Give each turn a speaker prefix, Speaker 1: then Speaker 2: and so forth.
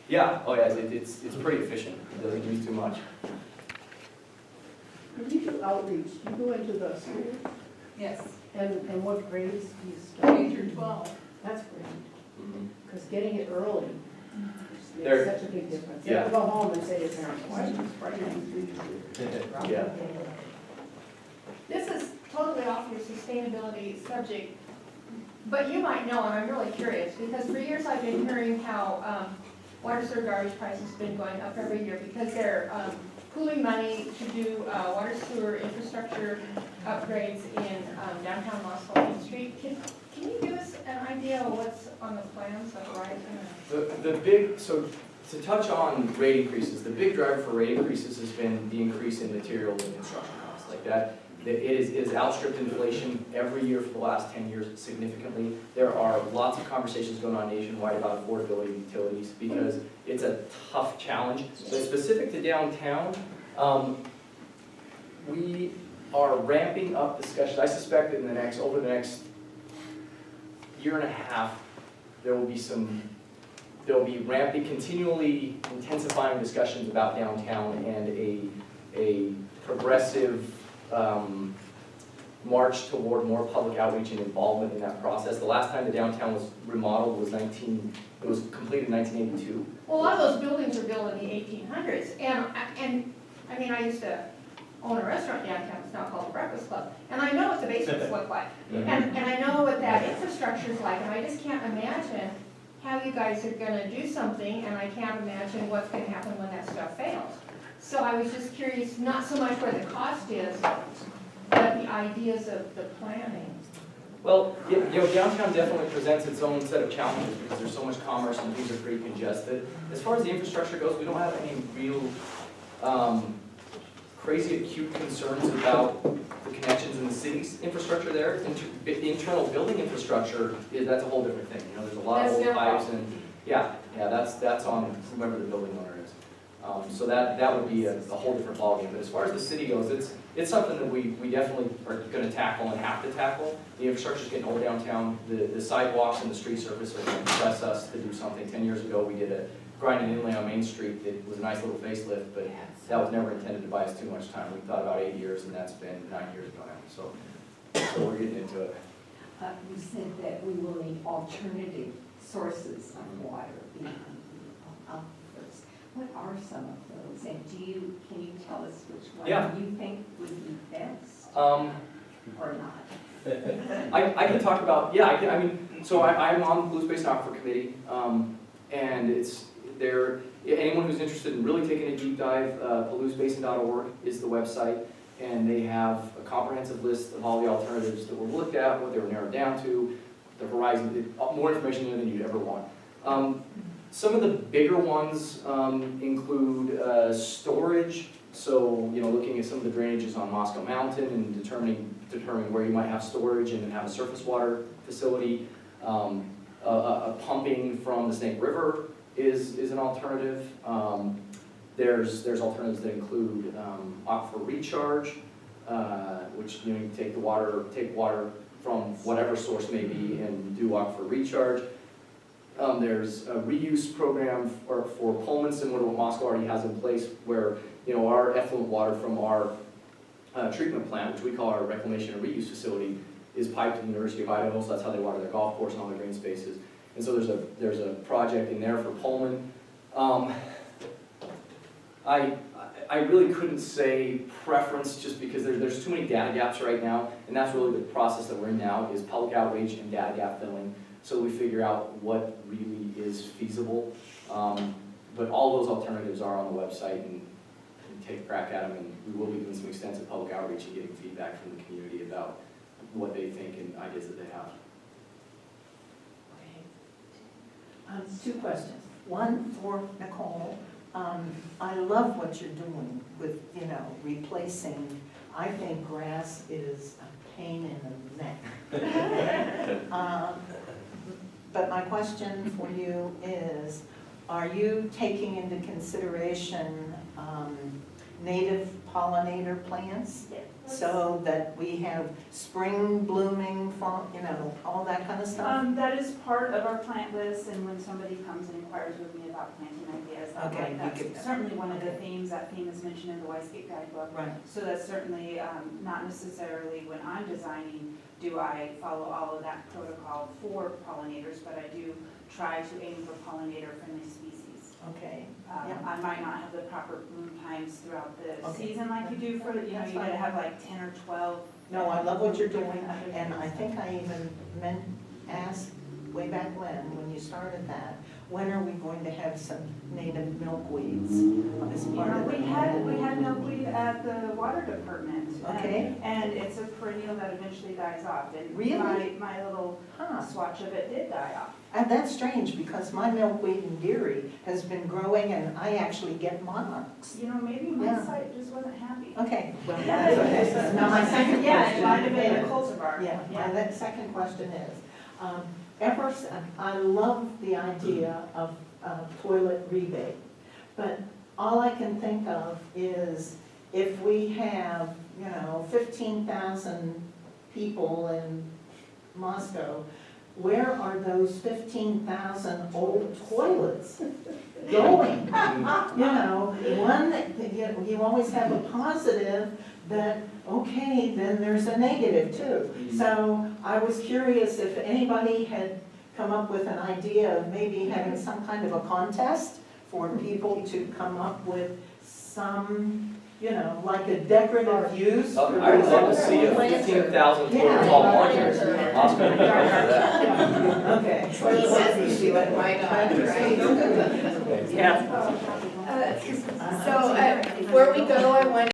Speaker 1: Yeah, oh yeah, it's pretty efficient, it doesn't use too much.
Speaker 2: When you do outreach, you go into the schools,
Speaker 3: Yes,
Speaker 2: and what grades do you start?
Speaker 3: K through 12.
Speaker 2: That's great,
Speaker 1: Mhm.
Speaker 2: because getting it early
Speaker 1: There-
Speaker 2: makes such a big difference. You
Speaker 1: Yeah.
Speaker 2: have to go home and say to parents, why are you frightening
Speaker 1: Yeah.
Speaker 4: This is totally off your sustainability subject, but you might know, and I'm really curious, because for years I've been hearing how water sewer garbage prices have been going up every year because they're pooling money to do water sewer infrastructure upgrades in downtown Moscow Main Street. Can you give us an idea of what's on the plans, the horizon?
Speaker 1: The big, so to touch on rate increases, the big driver for rate increases has been the increase in materials and construction costs. Like that, it has outstripped inflation every year for the last 10 years significantly. There are lots of conversations going on nationwide about affordability of utilities because it's a tough challenge. But specific to downtown, we are ramping up discussions. I suspect that over the next year and a half, there'll be continually intensifying discussions about downtown and a progressive march toward more public outreach and involvement in that process. The last time the downtown was remodeled was completed in 1982.
Speaker 4: Well, a lot of those buildings were built in the 1800s, and I mean, I used to own a restaurant downtown, it's now called the Breakfast Club, and I know what the basements look like, and I know what that infrastructure is like, and I just can't imagine how you guys are gonna do something, and I can't imagine what's gonna happen when that stuff fails. So I was just curious, not so much where the cost is, but the ideas of the planning.
Speaker 1: Well, downtown definitely presents its own set of challenges because there's so much commerce and things are pretty congested. As far as the infrastructure goes, we don't have any real crazy acute concerns about the connections in the city's infrastructure there. Internal building infrastructure, that's a whole different thing. There's a lot of
Speaker 4: That's
Speaker 1: old
Speaker 4: their
Speaker 1: pipes
Speaker 4: problem.
Speaker 1: and that's on whoever the building owner is. So that would be a whole different ballgame. But as far as the city goes, it's something that we definitely are going to tackle and have to tackle. The infrastructure's getting old downtown. The sidewalks and the street surface are going to press us to do something. 10 years ago, we did a grinding inlay on Main Street. It was a nice little facelift, but that was never intended to buy us too much time. We thought about 8 years, and that's been 9 years ago now. So we're getting into it.
Speaker 5: You said that we will need alternative sources of water beyond the aquifers. What are some of those? And can you tell us which one
Speaker 1: Yeah.
Speaker 5: you think would be best
Speaker 1: Um,
Speaker 5: or not?
Speaker 1: I can talk about, so I'm on the Blues Basin Aquifer Committee, and it's there. Anyone who's interested in really taking a deep dive, bluesbasin.org is the website, and they have a comprehensive list of all the alternatives that were looked at, what they were narrowed down to, the horizon, more information there than you'd ever want. Some of the bigger ones include storage, so looking at some of the drainages on Moscow Mountain and determining where you might have storage and have a surface water facility. Pumping from the Snake River is an alternative. There's alternatives that include aquifer recharge, which you take water from whatever source may be and do aquifer recharge. There's a reuse program for Pullman, similar to what Moscow already has in place, where our effluent water from our treatment plant, which we call our reclamation and reuse facility, is piped to the University of Idaho, so that's how they water their golf course and all their green spaces. And so there's a project in there for Pullman. I really couldn't say preference just because there's too many data gaps right now, and that's really the process that we're in now, is public outreach and data gap filling, so we figure out what really is feasible. But all those alternatives are on the website, and take a crack at them, and we will be doing some extensive public outreach and getting feedback from the community about what they think and ideas that they have.
Speaker 6: Two questions. One for Nicole. I love what you're doing with, replacing. I think grass is a pain in the neck. But my question for you is, are you taking into consideration native pollinator plants? So that we have spring blooming, fall, all that kind of stuff?
Speaker 7: That is part of our plant list, and when somebody comes and inquires with me about planting, I
Speaker 6: Okay, you could-
Speaker 3: That's certainly one of the themes, that theme is mentioned in the Westgate Guidebook.
Speaker 6: Right.
Speaker 3: So that's certainly not necessarily when I'm designing, do I follow all of that protocol for pollinators, but I do try to aim for pollinator-friendly species.
Speaker 6: Okay, Yeah.
Speaker 3: I might not have the proper bloom times throughout the
Speaker 6: Okay.
Speaker 3: season like you do for, you know,
Speaker 6: That's
Speaker 3: you gotta
Speaker 6: fine.
Speaker 3: have like 10 or 12.
Speaker 6: no, I love what you're doing,
Speaker 3: different other
Speaker 6: and I
Speaker 3: things.
Speaker 6: think I even asked way back when you started that, when are we going to have some native milkweeds as
Speaker 3: You
Speaker 6: part
Speaker 3: know,
Speaker 6: of the
Speaker 3: we had milkweed at the water department.
Speaker 6: Okay.
Speaker 3: And it's a perennial that eventually dies off. And
Speaker 6: Really?
Speaker 3: my little
Speaker 6: Huh.
Speaker 3: swatch of it did die off.
Speaker 6: And that's strange, because my milkweed in Deary has been growing, and I actually get monarchs.
Speaker 3: You know, maybe my
Speaker 6: Yeah.
Speaker 3: site just wasn't happy.
Speaker 6: Okay, well, that's okay. Now, my second
Speaker 3: Yeah, it
Speaker 6: question
Speaker 3: might have been
Speaker 6: is-
Speaker 3: the cultivar.
Speaker 6: Yeah, my that second question is, I love the idea of toilet rebate, but all I can think of is if we have, 15,000 people in Moscow, where are those 15,000 old toilets going? You always have a positive that, okay, then there's a negative too. So I was curious if anybody had come up with an idea of maybe having some kind of a contest for people to come up with some, like a decorative use.
Speaker 1: I would love to see a 15,000 total tall planters in Moscow.
Speaker 6: Okay.
Speaker 1: Yeah.
Speaker 4: So, before we go, I want